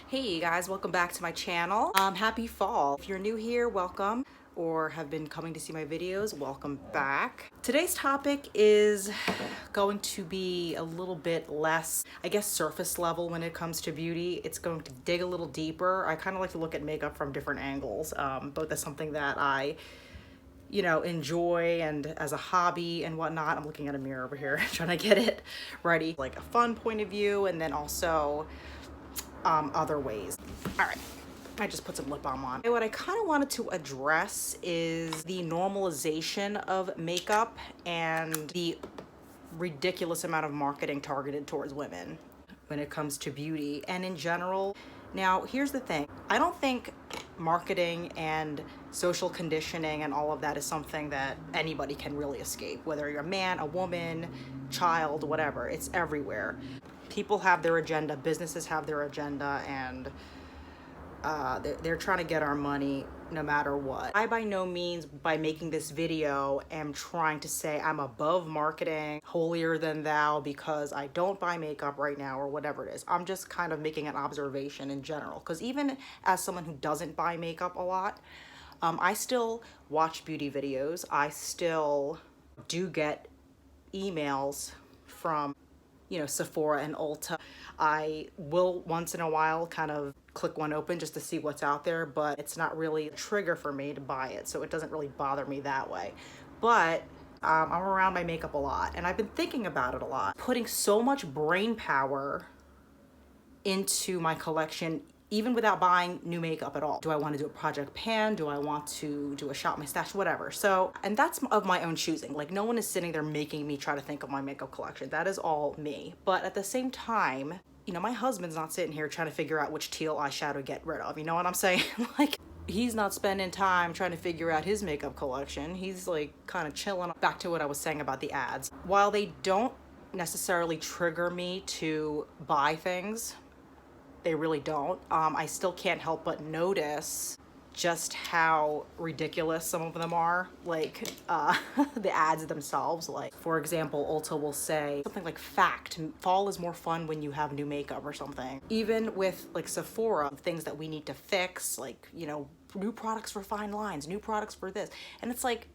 Hey you guys, welcome back to my channel. Happy fall. If you're new here, welcome, or have been coming to see my videos, welcome back. Today's topic is going to be a little bit less, I guess, surface level when it comes to beauty. It's going to dig a little deeper. I kind of like to look at makeup from different angles, both as something that I enjoy and as a hobby and whatnot. I'm looking at a mirror over here trying to get it ready, like a fun point of view, and then also other ways. All right, I just put some lip balm on. What I kind of wanted to address is the normalization of makeup and the ridiculous amount of marketing targeted towards women when it comes to beauty and in general. Now, here's the thing. I don't think marketing and social conditioning and all of that is something that anybody can really escape, whether you're a man, a woman, child, whatever. It's everywhere. People have their agenda, businesses have their agenda, and they're trying to get our money no matter what. I by no means, by making this video, am trying to say I'm above marketing, holier than thou because I don't buy makeup right now or whatever it is. I'm just kind of making an observation in general, because even as someone who doesn't buy makeup a lot, I still watch beauty videos. I still do get emails from Sephora and Ulta. I will once in a while kind of click one open just to see what's out there, but it's not really a trigger for me to buy it, so it doesn't really bother me that way. But I'm around my makeup a lot, and I've been thinking about it a lot. Putting so much brain power into my collection, even without buying new makeup at all. Do I want to do a project pan? Do I want to do a shop my stash? Whatever. So, and that's of my own choosing. Like, no one is sitting there making me try to think of my makeup collection. That is all me. But at the same time, my husband's not sitting here trying to figure out which teal eyeshadow to get rid of. You know what I'm saying? Like, he's not spending time trying to figure out his makeup collection. He's like kind of chilling. Back to what I was saying about the ads. While they don't necessarily trigger me to buy things, they really don't. I still can't help but notice just how ridiculous some of them are. Like the ads themselves. Like, for example, Ulta will say something like, fact, fall is more fun when you have new makeup or something. Even with like Sephora, things that we need to fix, like, new products for fine lines, new products for this. And it's like,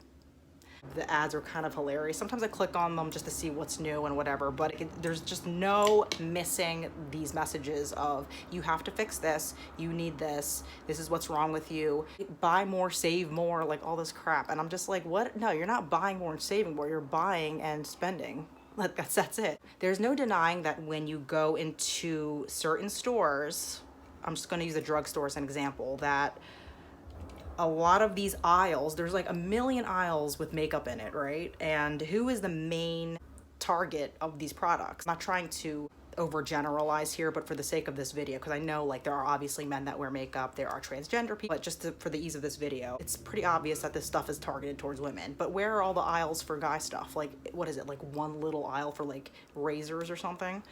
the ads are kind of hilarious. Sometimes I click on them just to see what's new and whatever, but there's just no missing these messages of, you have to fix this, you need this is what's wrong with you, buy more, save more, like all this crap. And I'm just like, what? No, you're not buying more and saving more, you're buying and spending. That's it. There's no denying that when you go into certain stores, I'm just going to use a drugstore as an example, that a lot of these aisles, there's like a million aisles with makeup in it, right? And who is the main target of these products? I'm not trying to overgeneralize here, but for the sake of this video, because I know like there are obviously men that wear makeup, there are transgender people, but just for the ease of this video, it's pretty obvious that this stuff is targeted towards women. But where are all the aisles for guy stuff? Like, what is it, like one little aisle for like razors or something?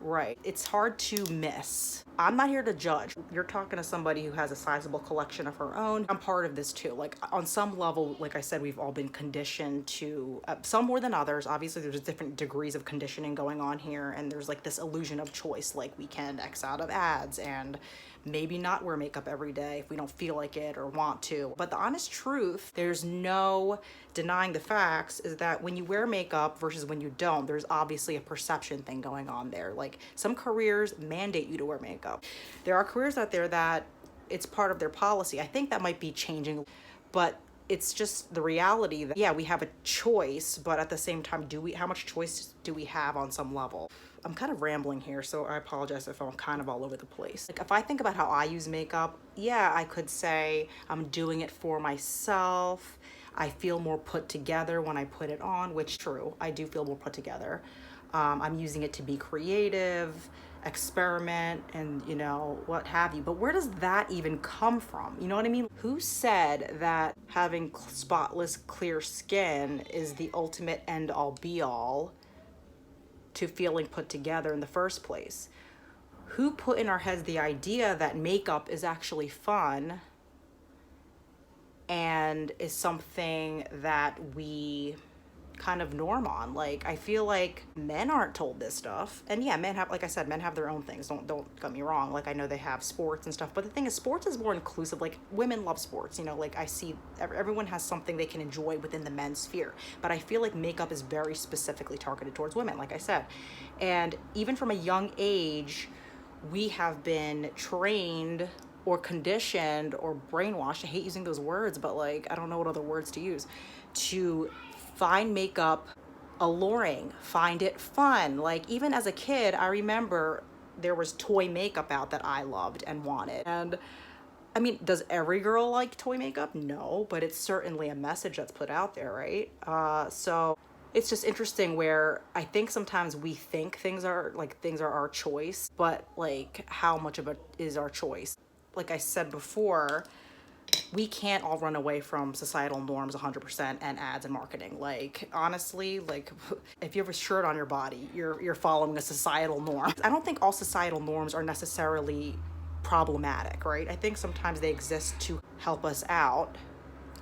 Right. It's hard to miss. I'm not here to judge. You're talking to somebody who has a sizable collection of her own. I'm part of this too. Like, on some level, like I said, we've all been conditioned to, some more than others. Obviously, there's different degrees of conditioning going on here, and there's like this illusion of choice. Like, we can X out of ads and maybe not wear makeup every day if we don't feel like it or want to. But the honest truth, there's no denying the facts, is that when you wear makeup versus when you don't, there's obviously a perception thing going on there. Like, some careers mandate you to wear makeup. There are careers out there that it's part of their policy. I think that might be changing, but it's just the reality that, yeah, we have a choice, but at the same time, how much choice do we have on some level? I'm kind of rambling here, so I apologize if I'm kind of all over the place. Like, if I think about how I use makeup, yeah, I could say I'm doing it for myself. I feel more put together when I put it on, which true, I do feel more put together. I'm using it to be creative, experiment, and what have you. But where does that even come from? You know what I mean? Who said that having spotless, clear skin is the ultimate end all be all to feeling put together in the first place? Who put in our heads the idea that makeup is actually fun and is something that we kind of norm on. Like, I feel like men aren't told this stuff. And yeah, men have, like I said, men have their own things. Don't get me wrong. Like, I know they have sports and stuff, but the thing is, sports is more inclusive. Like, women love sports, you know, like I see everyone has something they can enjoy within the men's sphere. But I feel like makeup is very specifically targeted towards women, like I said. And even from a young age, we have been trained or conditioned or brainwashed. I hate using those words, but like, I don't know what other words to use, to find makeup alluring, find it fun. Like, even as a kid, I remember there was toy makeup out that I loved and wanted. And I mean, does every girl like toy makeup? No, but it's certainly a message that's put out there, right? So it's just interesting where I think sometimes we think things are our choice, but like, how much of it is our choice? Like I said before, we can't all run away from societal norms 100% and ads and marketing. Like, honestly, like, if you have a shirt on your body, you're following a societal norm. I don't think all societal norms are necessarily problematic, right? I think sometimes they exist to help us out.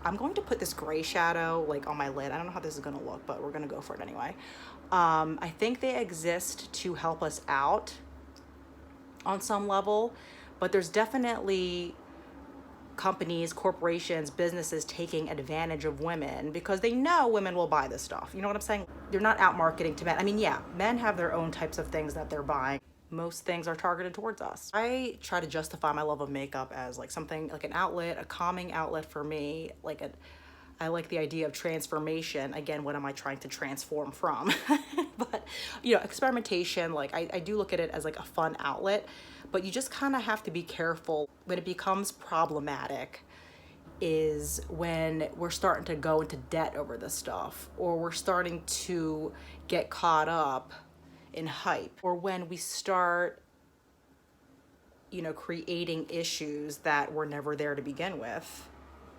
I'm going to put this gray shadow like on my lid. I don't know how this is going to look, but we're going to go for it anyway. I think they exist to help us out on some level, but there's definitely companies, corporations, businesses taking advantage of women because they know women will buy this stuff. You know what I'm saying? They're not out marketing to men. I mean, yeah, men have their own types of things that they're buying. Most things are targeted towards us. I try to justify my love of makeup as like something like an outlet, a calming outlet for me. I like the idea of transformation. Again, what am I trying to transform from? But, you know, experimentation, like I do look at it as like a fun outlet, but you just kind of have to be careful when it becomes problematic is when we're starting to go into debt over this stuff, or we're starting to get caught up in hype, or when we start, you know, creating issues that were never there to begin with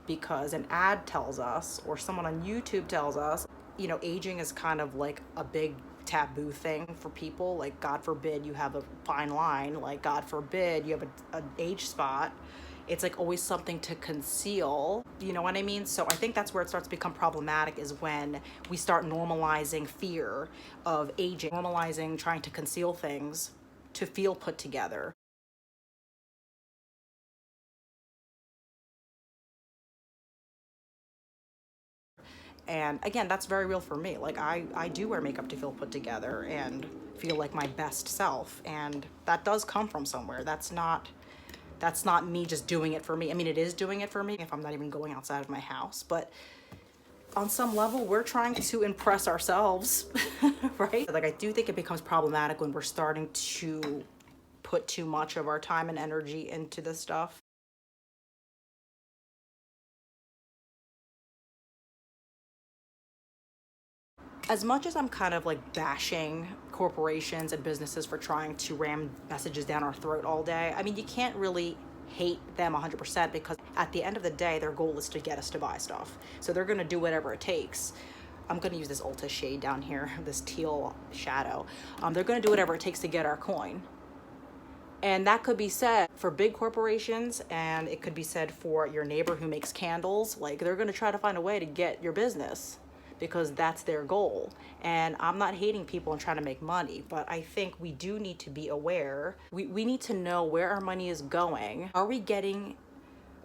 because an ad tells us or someone on YouTube tells us. You know, aging is kind of like a big taboo thing for people. Like, God forbid you have a fine line, like God forbid you have an age spot. It's like always something to conceal, you know what I mean? So I think that's where it starts to become problematic, is when we start normalizing fear of aging, normalizing trying to conceal things to feel put together. And again, that's very real for me. Like, I do wear makeup to feel put together and feel like my best self. And that does come from somewhere. That's not me just doing it for me. I mean, it is doing it for me if I'm not even going outside of my house. But on some level, we're trying to impress ourselves, right? Like, I do think it becomes problematic when we're starting to put too much of our time and energy into this stuff. As much as I'm kind of like bashing corporations and businesses for trying to ram messages down our throat all day, I mean, you can't really hate them 100% because at the end of the day, their goal is to get us to buy stuff. So they're going to do whatever it takes. I'm going to use this Ulta shade down here, this teal shadow. They're going to do whatever it takes to get our coin. And that could be said for big corporations, and it could be said for your neighbor who makes candles. Like, they're going to try to find a way to get your business because that's their goal. And I'm not hating people and trying to make money, but I think we do need to be aware. We need to know where our money is going. Are we getting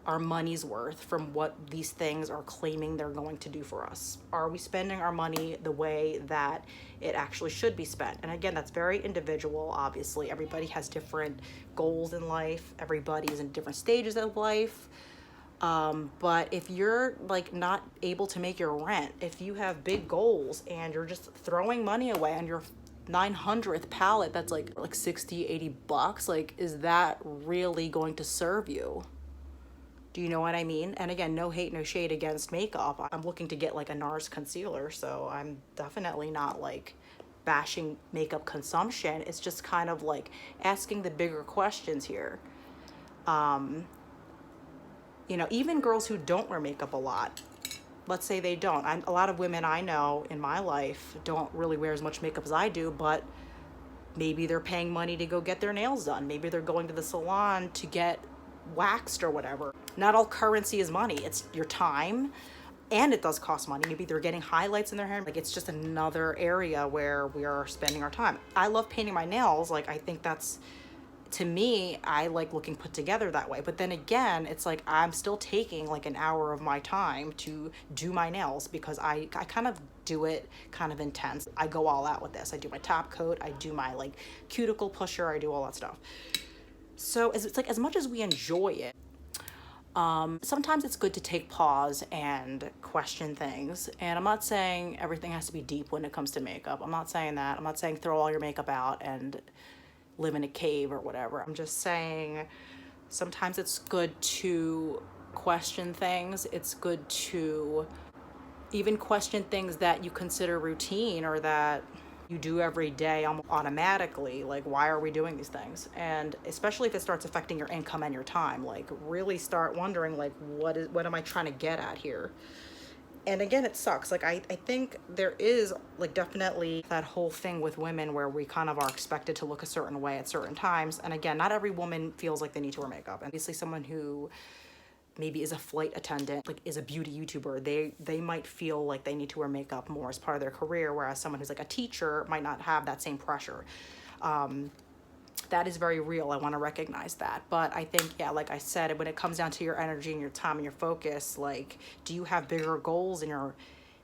our money's worth from what these things are claiming they're going to do for us? Are we spending our money the way that it actually should be spent? And again, that's very individual. Obviously, everybody has different goals in life. Everybody is in different stages of life. But if you're like not able to make your rent, if you have big goals and you're just throwing money away on your 900th palette that's like 60, 80 bucks, like, is that really going to serve you? Do you know what I mean? And again, no hate, no shade against makeup. I'm looking to get like a NARS concealer, so I'm definitely not like bashing makeup consumption. It's just kind of like asking the bigger questions here. You know, even girls who don't wear makeup a lot, let's say they don't. A lot of women I know in my life don't really wear as much makeup as I do, but maybe they're paying money to go get their nails done. Maybe they're going to the salon to get waxed or whatever. Not all currency is money. It's your time. and it does cost money. Maybe they're getting highlights in their hair. Like, it's just another area where we are spending our time. I love painting my nails. Like, I think that's, to me, I like looking put together that way. But then again, it's like I'm still taking like an hour of my time to do my nails because I kind of do it kind of intense. I go all out with this. I do my top coat, I do my like cuticle pusher, I do all that stuff. So it's like, as much as we enjoy it, sometimes it's good to take pause and question things. And I'm not saying everything has to be deep when it comes to makeup. I'm not saying that. I'm not saying throw all your makeup out and live in a cave or whatever. I'm just saying sometimes it's good to question things. It's good to even question things that you consider routine or that you do every day automatically. Like, why are we doing these things? And especially if it starts affecting your income and your time, like really start wondering, like, what am I trying to get at here? And again, it sucks. Like, I think there is like definitely that whole thing with women where we kind of are expected to look a certain way at certain times. And again, not every woman feels like they need to wear makeup. And obviously someone who maybe is a flight attendant, like is a beauty YouTuber, they might feel like they need to wear makeup more as part of their career, whereas someone who's like a teacher might not have that same pressure. That is very real. I want to recognize that. But I think, yeah, like I said, when it comes down to your energy and your time and your focus, like, do you have bigger goals in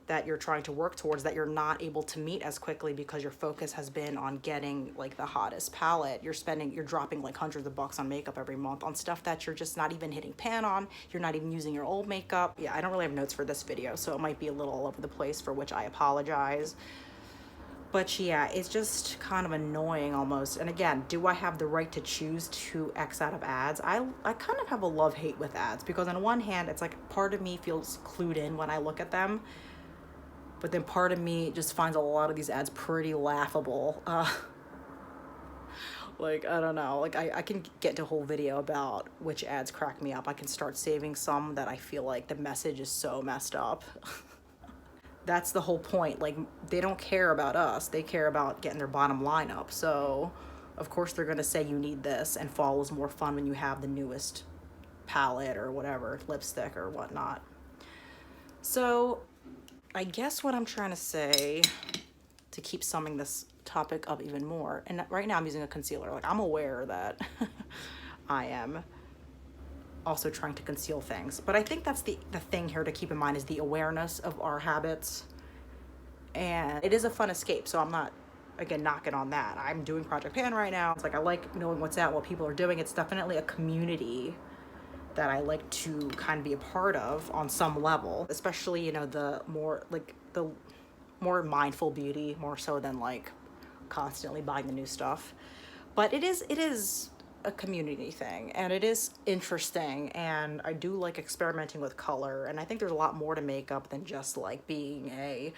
that you're trying to work towards that you're not able to meet as quickly because your focus has been on getting like the hottest palette? You're dropping like hundreds of bucks on makeup every month on stuff that you're just not even hitting pan on. You're not even using your old makeup. Yeah, I don't really have notes for this video, so it might be a little all over the place, for which I apologize. But yeah, it's just kind of annoying almost. And again, do I have the right to choose to X out of ads? I kind of have a love-hate with ads, because on one hand, it's like part of me feels clued in when I look at them. But then part of me just finds a lot of these ads pretty laughable. Like, I don't know. Like, I can get into a whole video about which ads crack me up. I can start saving some that I feel like the message is so messed up. That's the whole point. Like, they don't care about us. They care about getting their bottom line up. So, of course, they're going to say you need this, and fall is more fun when you have the newest palette or whatever, lipstick or whatnot. So, I guess what I'm trying to say, to keep summing this topic up even more, and right now I'm using a concealer. Like, I'm aware that I am also trying to conceal things, but I think that's the thing here to keep in mind, is the awareness of our habits. And it is a fun escape, so I'm not, again, knocking on that. I'm doing Project Pan right now. It's like, I like knowing what's out, what people are doing. It's definitely a community that I like to kind of be a part of on some level, especially, you know, the more mindful beauty, more so than like constantly buying the new stuff. But it is a community thing, and it is interesting, and I do like experimenting with color. And I think there's a lot more to makeup than just like being a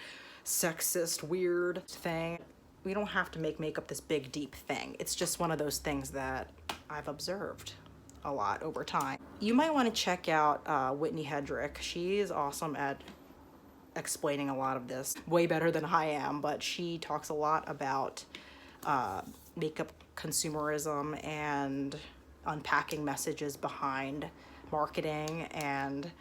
sexist weird thing. We don't have to make makeup this big deep thing. It's just one of those things that I've observed a lot over time. You might want to check out Whitney Hedrick. She is awesome at explaining a lot of this, way better than I am, but she talks a lot about makeup consumerism and unpacking messages behind marketing and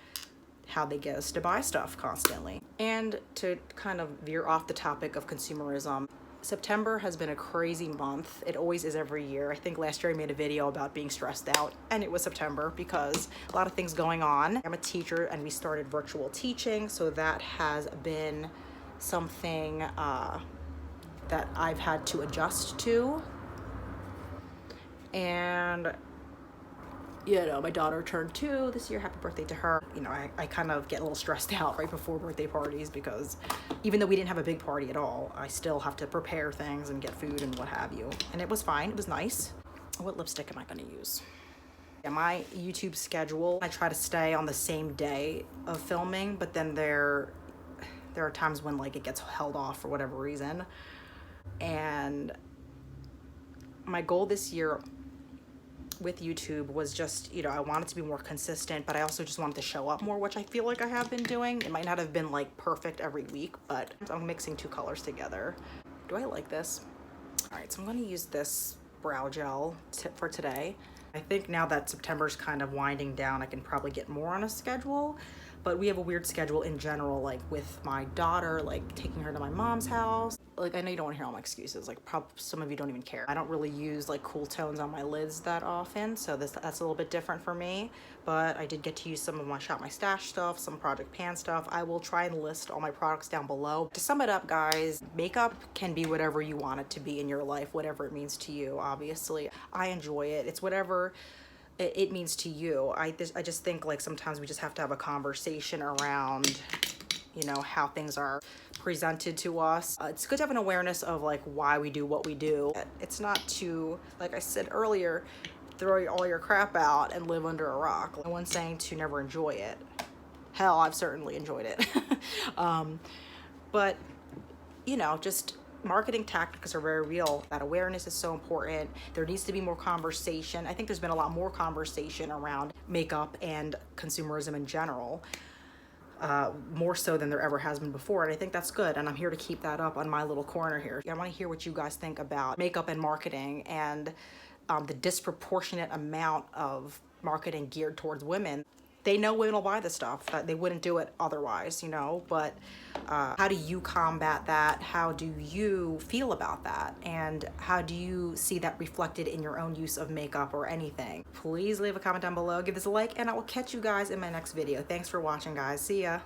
how they get us to buy stuff constantly. And to kind of veer off the topic of consumerism, September has been a crazy month. It always is every year. I think last year I made a video about being stressed out, and it was September because a lot of things going on. I'm a teacher, and we started virtual teaching, so that has been something that I've had to adjust to. And, you know, my daughter turned 2 this year. Happy birthday to her. You know, I kind of get a little stressed out right before birthday parties, because even though we didn't have a big party at all, I still have to prepare things and get food and what have you. And it was fine. It was nice. What lipstick am I going to use? Yeah, my YouTube schedule, I try to stay on the same day of filming, but then there are times when like it gets held off for whatever reason. And my goal this year with YouTube was just, you know, I wanted to be more consistent, but I also just wanted to show up more, which I feel like I have been doing. It might not have been like perfect every week, but I'm mixing 2 colors together. Do I like this? All right, so I'm going to use this brow gel for today. I think now that September's kind of winding down, I can probably get more on a schedule, but we have a weird schedule in general, like with my daughter, like taking her to my mom's house. Like, I know you don't want to hear all my excuses, like probably some of you don't even care. I don't really use like cool tones on my lids that often, so that's a little bit different for me, but I did get to use some of my Shop My Stash stuff, some Project Pan stuff. I will try and list all my products down below. To sum it up, guys, makeup can be whatever you want it to be in your life, whatever it means to you. Obviously, I enjoy it. It's whatever it means to you. I just think like sometimes we just have to have a conversation around, you know, how things are presented to us. It's good to have an awareness of like why we do what we do. It's not to, like I said earlier, throw all your crap out and live under a rock. No one's saying to never enjoy it. Hell, I've certainly enjoyed it. But, you know, just marketing tactics are very real. That awareness is so important. There needs to be more conversation. I think there's been a lot more conversation around makeup and consumerism in general. More so than there ever has been before, and I think that's good, and I'm here to keep that up on my little corner here. I want to hear what you guys think about makeup and marketing, and the disproportionate amount of marketing geared towards women. They know women will buy this stuff. They wouldn't do it otherwise, you know, but how do you combat that? How do you feel about that? And how do you see that reflected in your own use of makeup or anything? Please leave a comment down below, give this a like, and I will catch you guys in my next video. Thanks for watching, guys. See ya.